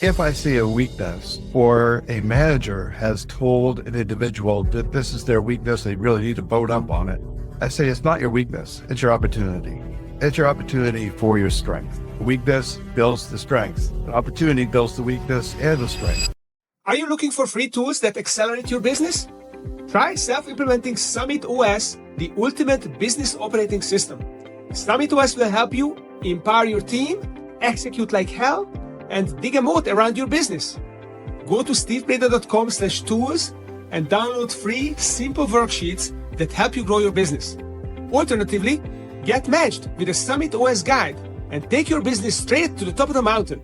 If I see a weakness or a manager has told an individual that this is their weakness, they really need to bone up on it, I say it's not your weakness, it's your opportunity. It's your opportunity for your strength. Weakness builds the strength. Opportunity builds the weakness and the strength. Are you looking for free tools that accelerate your business? Try self-implementing Summit OS, the ultimate business operating system. Summit OS will help you empower your team, execute like hell, and dig a moat around your business. Go to stevepreda.com/tools and download free, simple worksheets that help you grow your business. Alternatively, get matched with a Summit OS guide and take your business straight to the top of the mountain.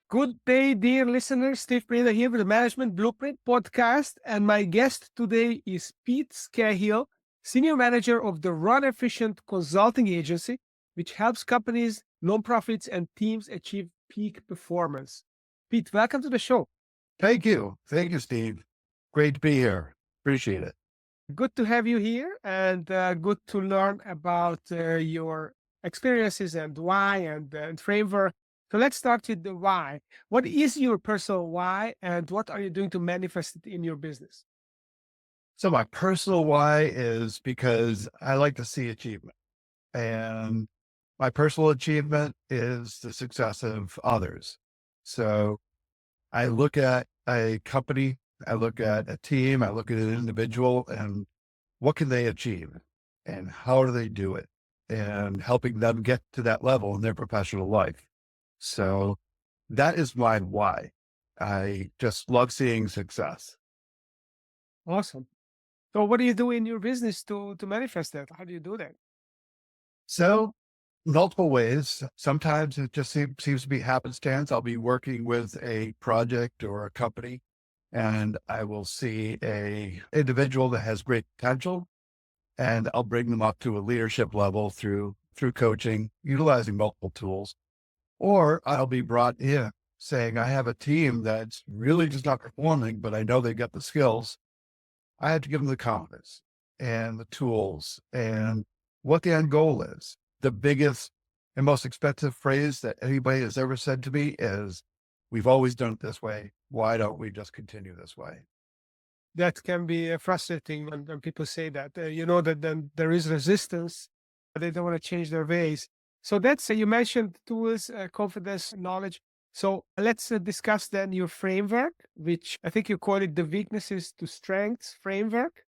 Good day, dear listeners. Steve Preda here with the Management Blueprint podcast. And my guest today is Pete Scahill, Senior Manager of the Run Efficient Consulting Agency, which helps companies, nonprofits, and teams achieve peak performance. Pete, welcome to the show. Thank you. Thank you, Steve. Great to be here. Appreciate it. Good to have you here and good to learn about your experiences and why and framework. So let's start with the why. What is your personal why and what are you doing to manifest it in your business? So my personal why is because I like to see achievement. And my personal achievement is the success of others. So I look at a company, I look at a team, I look at an individual, and what can they achieve and how do they do it, and helping them get to that level in their professional life. So that is my why. I just love seeing success. Awesome. So what do you do in your business to manifest that? How do you do that? So multiple ways. Sometimes it just seems to be happenstance. I'll be working with a project or a company and I will see a individual that has great potential and I'll bring them up to a leadership level through coaching, utilizing multiple tools. Or I'll be brought in saying, I have a team that's really just not performing, but I know they've got the skills. I have to give them the confidence and the tools and what the end goal is. The biggest and most expensive phrase that anybody has ever said to me is, we've always done it this way. Why don't we just continue this way? That can be frustrating when people say that. That then there is resistance, but they don't want to change their ways. So that's, you mentioned tools, confidence, knowledge. So let's discuss then your framework, which I think you call it the weaknesses to strengths framework.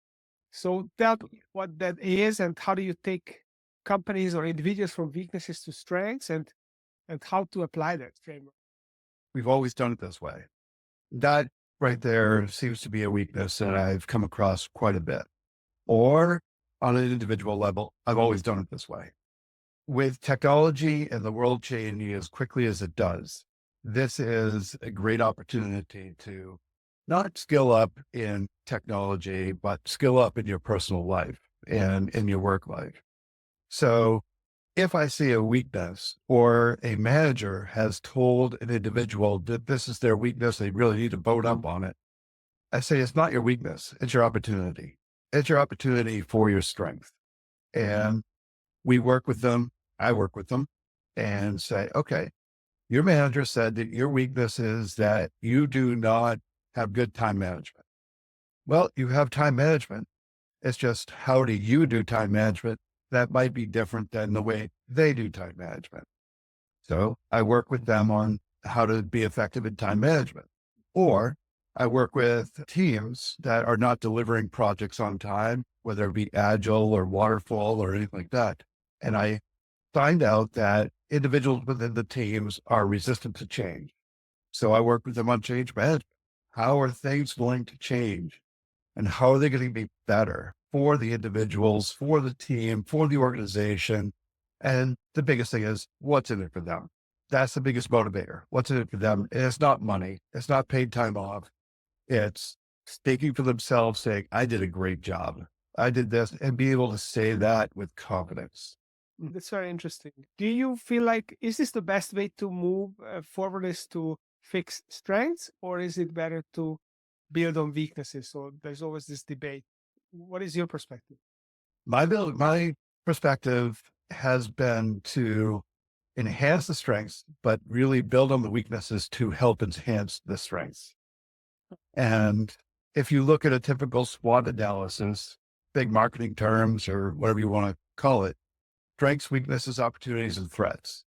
So tell me what that is and how do you take companies or individuals from weaknesses to strengths and how to apply that framework. We've always done it this way. That right there seems to be a weakness that I've come across quite a bit. Or on an individual level, I've always done it this way. With technology and the world changing as quickly as it does, this is a great opportunity to not skill up in technology, but skill up in your personal life and in your work life. So if I see a weakness or a manager has told an individual that this is their weakness, they really need to bone up on it, I say it's not your weakness, it's your opportunity. It's your opportunity for your strength. And we work with them, I work with them and say, okay, your manager said that your weakness is that you do not have good time management. Well, you have time management. It's just, how do you do time management? That might be different than the way they do time management. So I work with them on how to be effective in time management. Or I work with teams that are not delivering projects on time, whether it be agile or waterfall or anything like that. And I find out that individuals within the teams are resistant to change. So I work with them on change management. How are things going to change? And how are they going to be better for the individuals, for the team, for the organization? And the biggest thing is, what's in it for them? That's the biggest motivator. What's in it for them? And it's not money. It's not paid time off. It's speaking for themselves, saying, I did a great job. I did this, and be able to say that with confidence. That's very interesting. Do you feel like, is this the best way to move forward, is to fix strengths, or is it better to build on weaknesses? So there's always this debate. What is your perspective? My perspective has been to enhance the strengths, but really build on the weaknesses to help enhance the strengths. And if you look at a typical SWOT analysis, big marketing terms or whatever you want to call it, strengths, weaknesses, opportunities, and threats.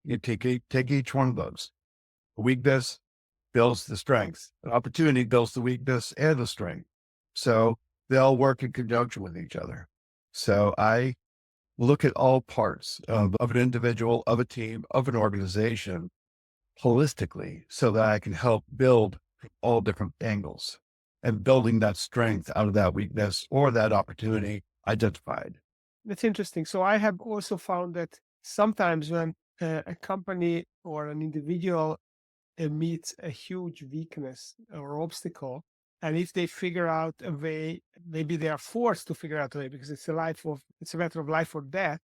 You take each one of those. A weakness builds the strength. An opportunity builds the weakness and the strength. So they all work in conjunction with each other. So I look at all parts of an individual, of a team, of an organization holistically so that I can help build all different angles and building that strength out of that weakness or that opportunity identified. That's interesting. So I have also found that sometimes when a company or an individual meets a huge weakness or obstacle, and if they figure out a way, maybe they are forced to figure out a way because it's a matter of life or death.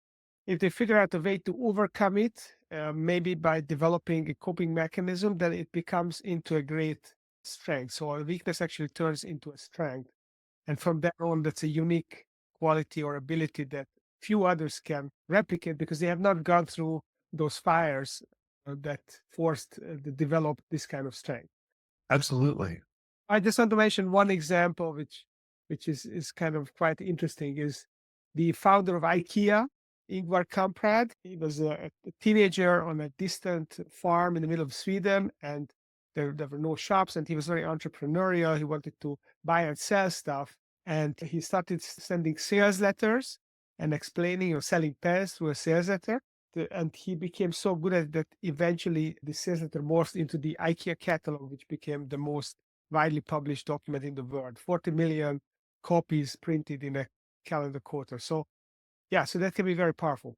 If they figure out a way to overcome it, maybe by developing a coping mechanism, then it becomes into a great strength. So a weakness actually turns into a strength. And from there on, that's a unique quality or ability that few others can replicate because they have not gone through those fires that forced to develop this kind of strength. Absolutely. I just want to mention one example, which is kind of quite interesting, is the founder of IKEA, Ingvar Kamprad. He was a teenager on a distant farm in the middle of Sweden, and there were no shops, and he was very entrepreneurial. He wanted to buy and sell stuff, and he started sending sales letters and explaining or selling pens through a sales letter. And he became so good at it that eventually the sales letter morphed into the IKEA catalog, which became the most widely published document in the world. 40 million copies printed in a calendar quarter. So yeah, so that can be very powerful.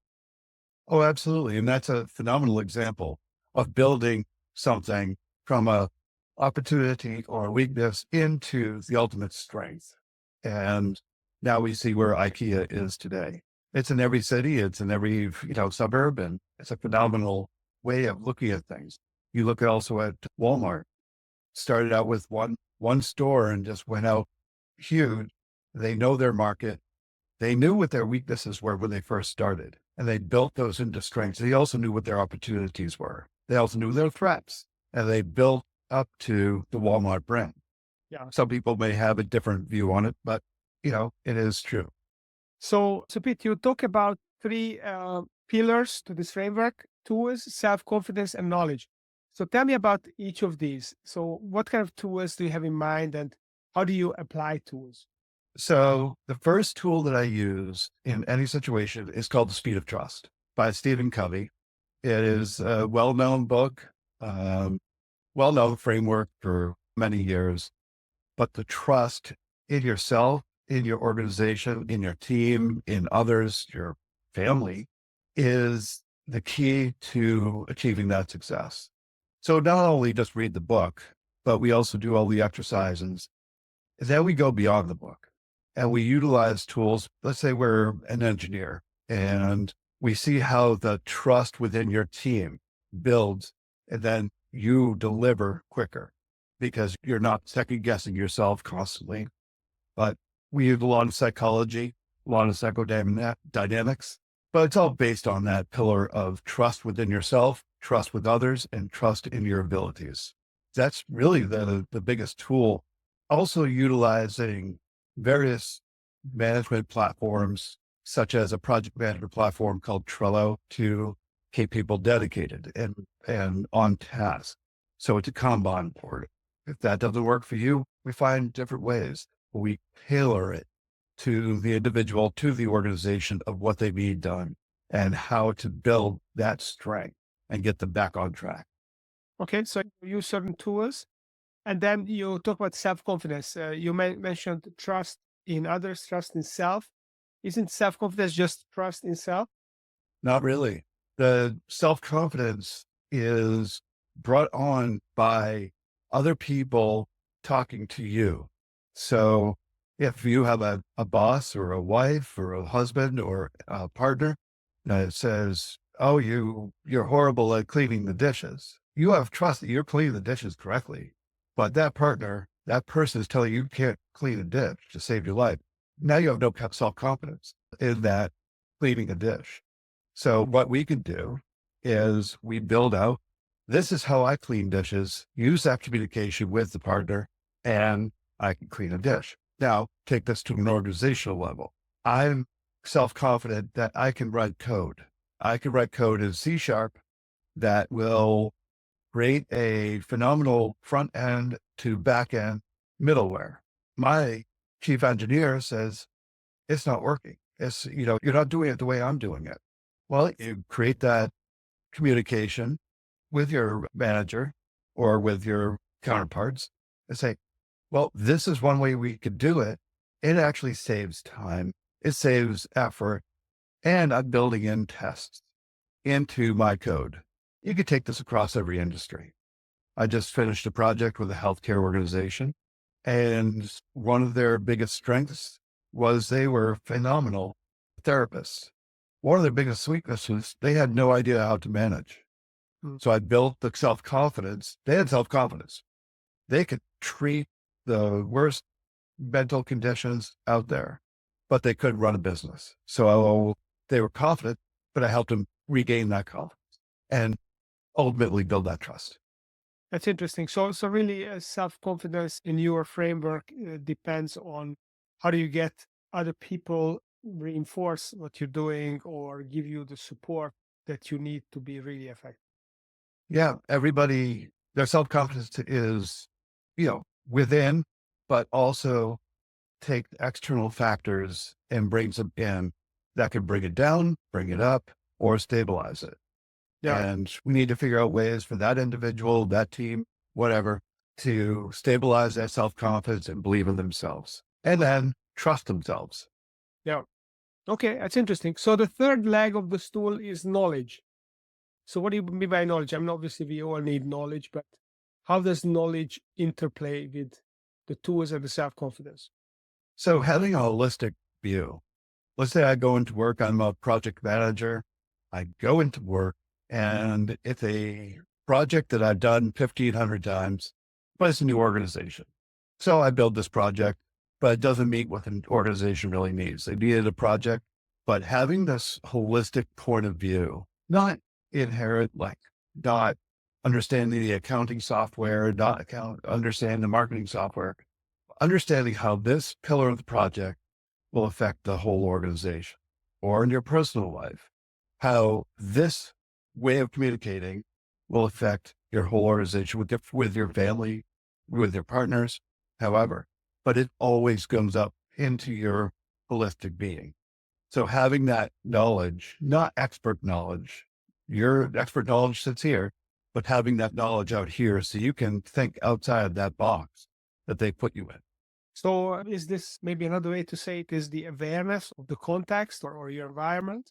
Oh, absolutely. And that's a phenomenal example of building something from a opportunity or a weakness into the ultimate strength. And now we see where IKEA is today. It's in every city, it's in every, suburb, and it's a phenomenal way of looking at things. You look also at Walmart, started out with one store and just went out huge. They know their market. They knew what their weaknesses were when they first started, and they built those into strengths. They also knew what their opportunities were. They also knew their threats, and they built up to the Walmart brand. Yeah. Some people may have a different view on it, but it is true. So Pete, you talk about three pillars to this framework: tools, self-confidence, and knowledge. So tell me about each of these. So what kind of tools do you have in mind, and how do you apply tools? So the first tool that I use in any situation is called The Speed of Trust by Stephen Covey. It is a well-known book, well-known framework for many years, but the trust in yourself, in your organization, in your team, in others, your family is the key to achieving that success. So not only just read the book, but we also do all the exercises. And then we go beyond the book and we utilize tools. Let's say we're an engineer and we see how the trust within your team builds, and then you deliver quicker because you're not second guessing yourself constantly. But we use a lot of psychology, a lot of psychodynamics, but it's all based on that pillar of trust within yourself, trust with others, and trust in your abilities. That's really the biggest tool. Also utilizing various management platforms, such as a project management platform called Trello, to keep people dedicated and on task. So it's a Kanban board. If that doesn't work for you, we find different ways. We tailor it to the individual, to the organization of what they need done and how to build that strength and get them back on track. Okay, so you use certain tools, and then you talk about self-confidence. You mentioned trust in others, trust in self. Isn't self-confidence just trust in self? Not really. The self-confidence is brought on by other people talking to you. So if you have a boss or a wife or a husband or a partner that says, oh, you're horrible at cleaning the dishes, you have trust that you're cleaning the dishes correctly. But that partner, that person is telling you can't clean a dish to save your life. Now you have no self-confidence in that cleaning a dish. So what we could do is we build out, this is how I clean dishes, use that communication with the partner, and I can clean a dish. Now take this to an organizational level. I'm self-confident that I can write code. I can write code in C# that will create a phenomenal front end to back end middleware. My chief engineer says, it's not working. It's, you're not doing it the way I'm doing it. Well, you create that communication with your manager or with your counterparts and say, well, this is one way we could do it. It actually saves time. It saves effort. And I'm building in tests into my code. You could take this across every industry. I just finished a project with a healthcare organization, and one of their biggest strengths was they were phenomenal therapists. One of their biggest weaknesses, they had no idea how to manage. Mm. So I built the self-confidence. They had self-confidence. They could treat the worst mental conditions out there, but they couldn't run a business. So they were confident, but I helped them regain that confidence and ultimately build that trust. That's interesting. So really, self-confidence in your framework depends on how do you get other people reinforce what you're doing or give you the support that you need to be really effective. Yeah, everybody, their self-confidence is, within, but also take external factors and brings them in that can bring it down, bring it up, or stabilize it. Yeah. And we need to figure out ways for that individual, that team, whatever, to stabilize that self-confidence and believe in themselves and then trust themselves. Yeah. Okay, that's interesting. So the third leg of the stool is knowledge. So what do you mean by knowledge? I mean, obviously we all need knowledge, but how does knowledge interplay with the tools and the self-confidence? So having a holistic view, let's say I go into work, I'm a project manager. I go into work and it's a project that I've done 1,500 times, but it's a new organization. So I build this project, but it doesn't meet what an organization really needs. They needed a project, but having this holistic point of view, not not understanding the accounting software, understand the marketing software, understanding how this pillar of the project will affect the whole organization or in your personal life, how this way of communicating will affect your whole organization with your family, with your partners, however, but it always comes up into your holistic being. So having that knowledge, not expert knowledge, your expert knowledge sits here, but having that knowledge out here so you can think outside of that box that they put you in. So is this maybe another way to say it is the awareness of the context or your environment,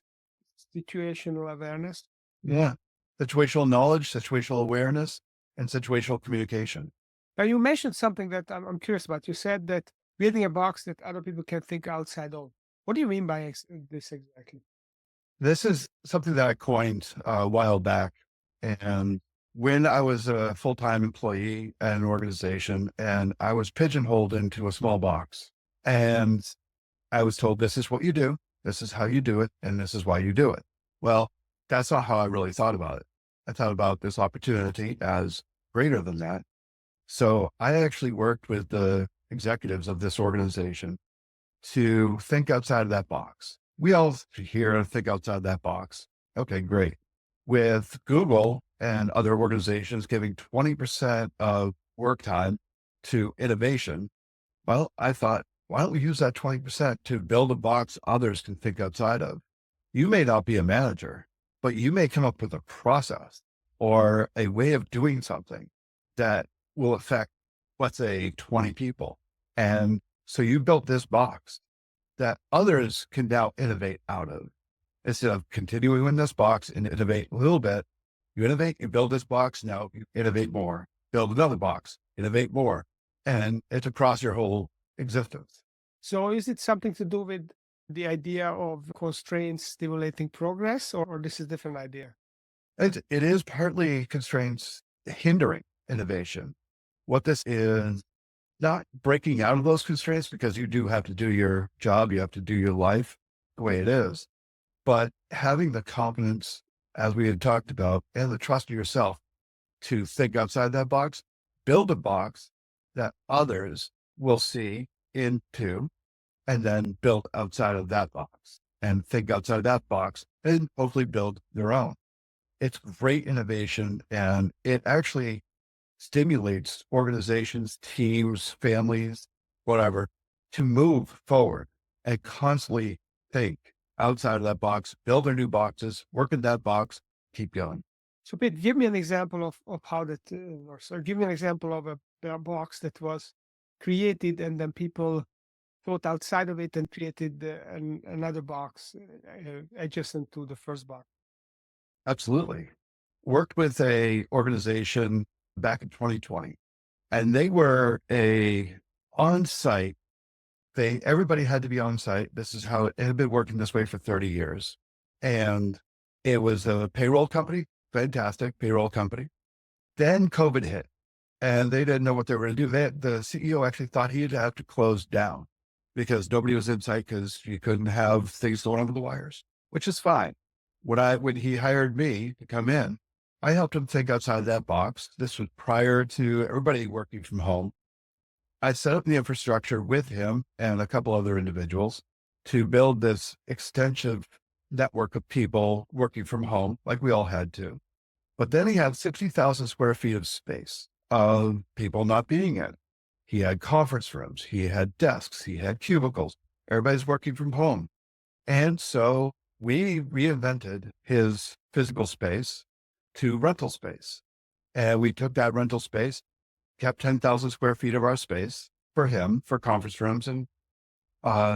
situational awareness? Yeah. Situational knowledge, situational awareness, and situational communication. Now you mentioned something that I'm curious about. You said that building a box that other people can think outside of. What do you mean by this exactly? This is something that I coined a while back. And when I was a full-time employee at an organization and I was pigeonholed into a small box and I was told, this is what you do, this is how you do it, and this is why you do it. Well, that's not how I really thought about it. I thought about this opportunity as greater than that. So I actually worked with the executives of this organization to think outside of that box. We all here think outside that box. Okay, great. With Google and other organizations giving 20% of work time to innovation, well, I thought, why don't we use that 20% to build a box others can think outside of? You may not be a manager, but you may come up with a process or a way of doing something that will affect, let's say, 20 people. And so you built this box that others can now innovate out of. Instead of continuing in this box and innovate a little bit, you innovate, you build this box, now you innovate more, build another box, innovate more. And it's across your whole existence. So is it something to do with the idea of constraints stimulating progress, or this is a different idea? It is partly constraints hindering innovation. What this is not breaking out of those constraints, because you do have to do your job, you have to do your life the way it is. but having the confidence, as we had talked about, and the trust in yourself to think outside that box, build a box that others will see into, and then build outside of that box and think outside that box and hopefully build their own. It's great innovation, and it actually stimulates organizations, teams, families, whatever, to move forward and constantly think outside of that box, build their new boxes, work in that box, keep going. So, Pete, give me an example of how that works, or give me an example of a box that was created and then people thought outside of it and created another box adjacent to the first box. Absolutely. Worked with a organization back in 2020, and they were a on-site. Everybody had to be on site. This is how it had been working this way for 30 years. And it was a payroll company, fantastic payroll company. Then COVID hit and they didn't know what they were going to do. The CEO actually thought he'd have to close down because nobody was in sight because you couldn't have things going over the wires, which is fine. When he hired me to come in, I helped him think outside that box. This was prior to everybody working from home. I set up the infrastructure with him and a couple other individuals to build this extensive network of people working from home, like we all had to. But then he had 60,000 square feet of space of people not being in. He had conference rooms, he had desks, he had cubicles. Everybody's working from home. And so we reinvented his physical space to rental space. And we took that rental space, kept 10,000 square feet of our space for him for conference rooms and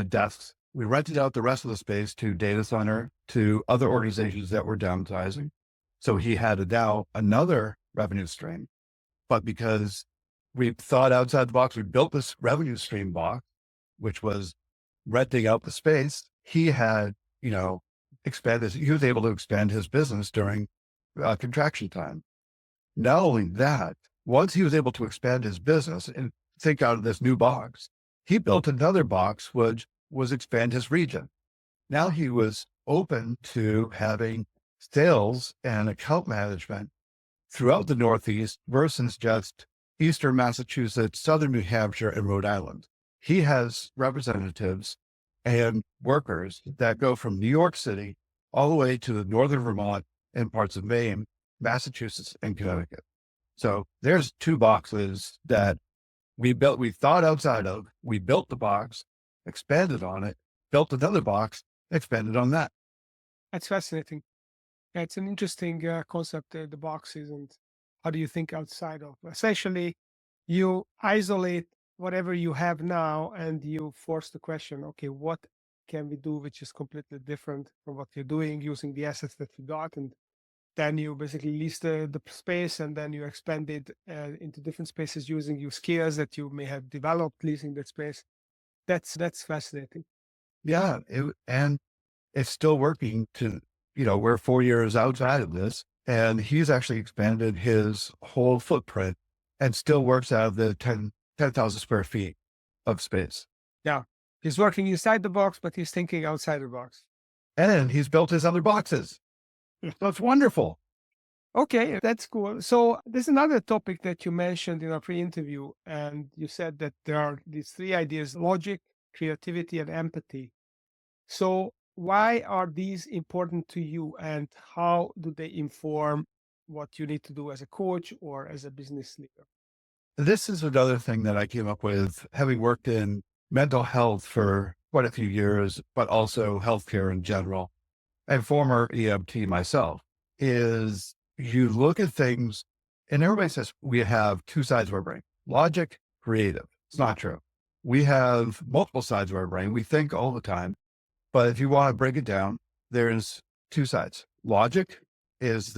desks. We rented out the rest of the space to data center, to other organizations that were downsizing. So he had now another revenue stream. But because we thought outside the box, we built this revenue stream box, which was renting out the space. He had, expanded. He was able to expand his business during contraction time. Not only that, once he was able to expand his business and think out of this new box, he built another box, which was expand his region. Now he was open to having sales and account management throughout the Northeast versus just Eastern Massachusetts, Southern New Hampshire, and Rhode Island. He has representatives and workers that go from New York City all the way to the Northern Vermont and parts of Maine, Massachusetts, and Connecticut. So there's two boxes that we thought outside of, we built the box, expanded on it, built another box, expanded on that. That's fascinating. Yeah, it's an interesting concept, the boxes, and how do you think outside of? Essentially, you isolate whatever you have now and you force the question, okay, what can we do which is completely different from what you're doing using the assets that you got? And then you basically lease the space and then you expand it into different spaces using your skills that you may have developed leasing that space. That's fascinating. Yeah. And it's still working we're 4 years outside of this, and he's actually expanded his whole footprint and still works out of the 10,000 square feet of space. Yeah. He's working inside the box, but he's thinking outside the box. And he's built his other boxes. So it's wonderful. Okay, that's cool. So there's another topic that you mentioned in our pre-interview, and you said that there are these three ideas: logic, creativity, and empathy. So why are these important to you, and how do they inform what you need to do as a coach or as a business leader? This is another thing that I came up with, having worked in mental health for quite a few years, but also healthcare in general, and former EMT myself, is you look at things and everybody says we have two sides of our brain, logic, creative. It's not true. We have multiple sides of our brain. We think all the time. But if you want to break it down, there's two sides. Logic is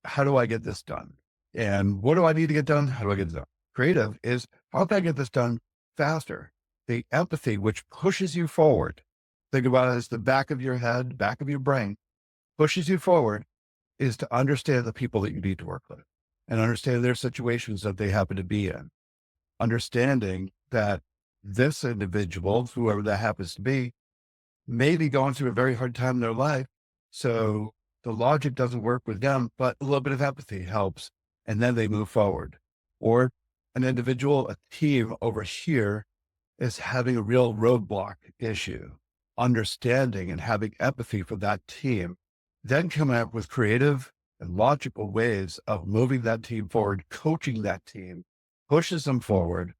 how do I get this done? And what do I need to get done? How do I get it done? Creative is how can I get this done faster? The empathy, which pushes you forward. Think about it as the back of your head, back of your brain, pushes you forward, is to understand the people that you need to work with and understand their situations that they happen to be in. Understanding that this individual, whoever that happens to be, maybe going through a very hard time in their life. So the logic doesn't work with them, but a little bit of empathy helps. And then they move forward. Or an individual, a team over here is having a real roadblock issue, understanding and having empathy for that team, then coming up with creative and logical ways of moving that team forward, coaching that team, pushes them forward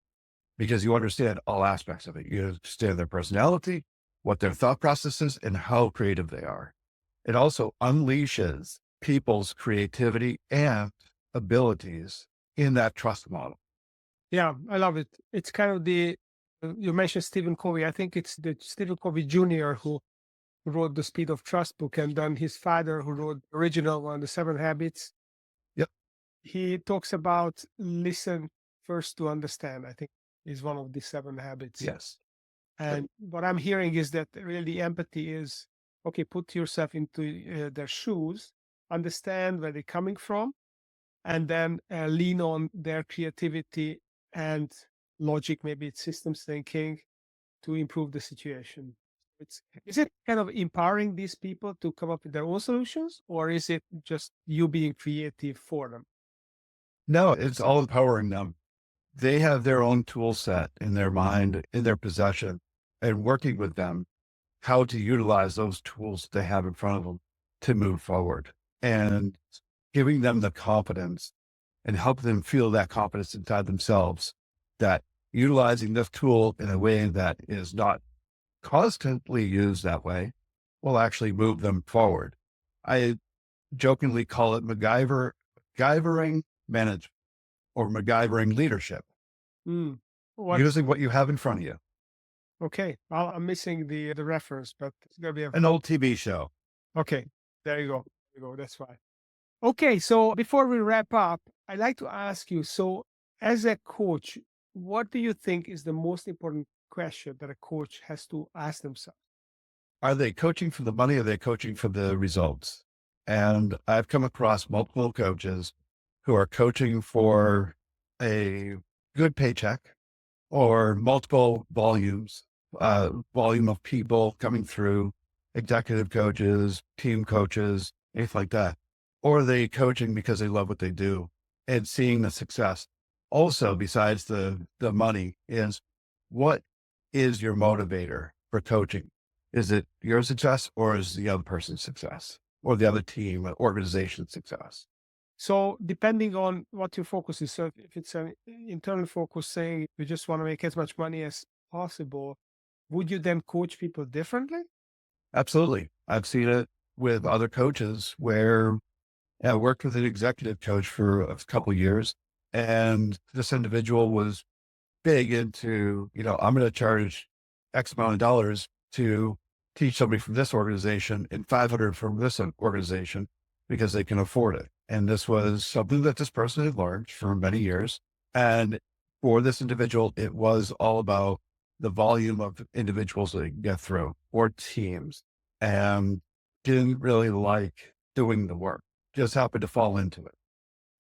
because you understand all aspects of it. You understand their personality, what their thought process is, and how creative they are. It also unleashes people's creativity and abilities in that trust model. Yeah, I love it. It's kind of you mentioned Stephen Covey. I think it's the Stephen Covey Jr. who wrote the Speed of Trust book, and then his father who wrote the original one, The 7 Habits. Yep. He talks about listen first to understand, I think is one of the 7 habits. Yes. And what I'm hearing is that really empathy is, okay, put yourself into their shoes, understand where they're coming from, and then lean on their creativity and logic, maybe it's systems thinking to improve the situation. Is it kind of empowering these people to come up with their own solutions, or is it just you being creative for them? No, it's all empowering them. They have their own tool set in their mind, in their possession, and working with them, how to utilize those tools they have in front of them to move forward and giving them the confidence and help them feel that confidence inside themselves that utilizing this tool in a way that is not constantly used that way will actually move them forward. I jokingly call it MacGyvering management or MacGyvering leadership, Mm. What? using what you have in front of you. Okay. Well, I'm missing the reference, but it's gonna be An old TV show. okay. There you go. There you go. That's why. Okay. So before we wrap up, I'd like to ask you. So, as a coach, what do you think is the most important question that a coach has to ask themselves? Are they coaching for the money? Or are they coaching for the results? And I've come across multiple coaches who are coaching for a good paycheck or multiple volume of people coming through, executive coaches, team coaches, anything like that. Or are they coaching because they love what they do and seeing the success? Also, besides the money, is what is your motivator for coaching? Is it your success or is the other person's success or the other team or organization's success? So, depending on what your focus is, so if it's an internal focus saying you just want to make as much money as possible, would you then coach people differently? Absolutely. I've seen it with other coaches where I worked with an executive coach for a couple of years, and this individual was big into, I'm going to charge X amount of dollars to teach somebody from this organization and 500 from this organization because they can afford it. And this was something that this person had learned for many years. And for this individual, it was all about the volume of individuals that they can get through or teams, and didn't really like doing the work, just happened to fall into it.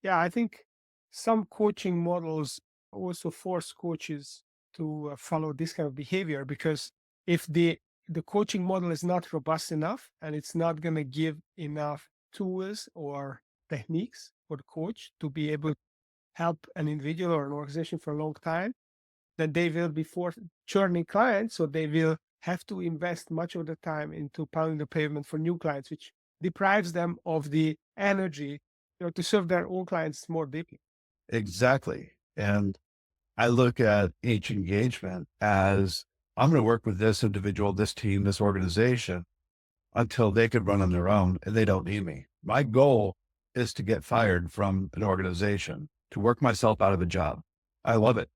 Yeah, I think some coaching models also force coaches to follow this kind of behavior because if the coaching model is not robust enough and it's not going to give enough tools or techniques for the coach to be able to help an individual or an organization for a long time, then they will be forced churning clients. So they will have to invest much of the time into pounding the pavement for new clients, which deprives them of the energy, to serve their own clients more deeply. Exactly. And I look at each engagement as I'm going to work with this individual, this team, this organization until they can run on their own and they don't need me. My goal is to get fired from an organization, to work myself out of a job. I love it.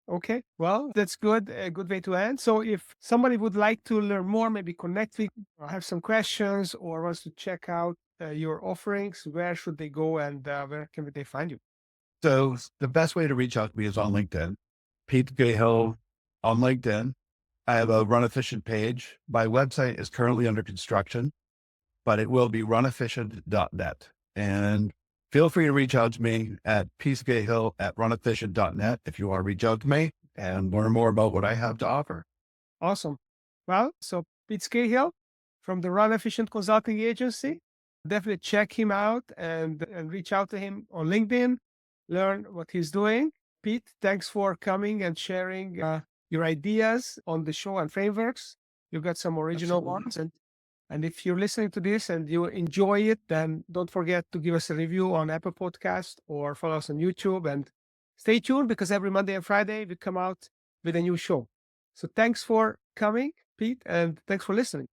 Okay, well, that's good. A good way to end. So, if somebody would like to learn more, maybe connect with, or have some questions, or wants to check out your offerings, where should they go and where can they find you? So the best way to reach out to me is on LinkedIn, Pete Scahill on LinkedIn. I have a Run Efficient page. My website is currently under construction, but it will be runefficient.net. And feel free to reach out to me at pscahill@runefficient.net if you want to reach out to me and learn more about what I have to offer. Awesome. Well, so Pete Scahill from the Run Efficient Consulting Agency. Definitely check him out and reach out to him on LinkedIn, learn what he's doing. Pete, thanks for coming and sharing your ideas on the show and frameworks. You've got some original ones. And if you're listening to this and you enjoy it, then don't forget to give us a review on Apple Podcast or follow us on YouTube. And stay tuned because every Monday and Friday we come out with a new show. So thanks for coming, Pete, and thanks for listening.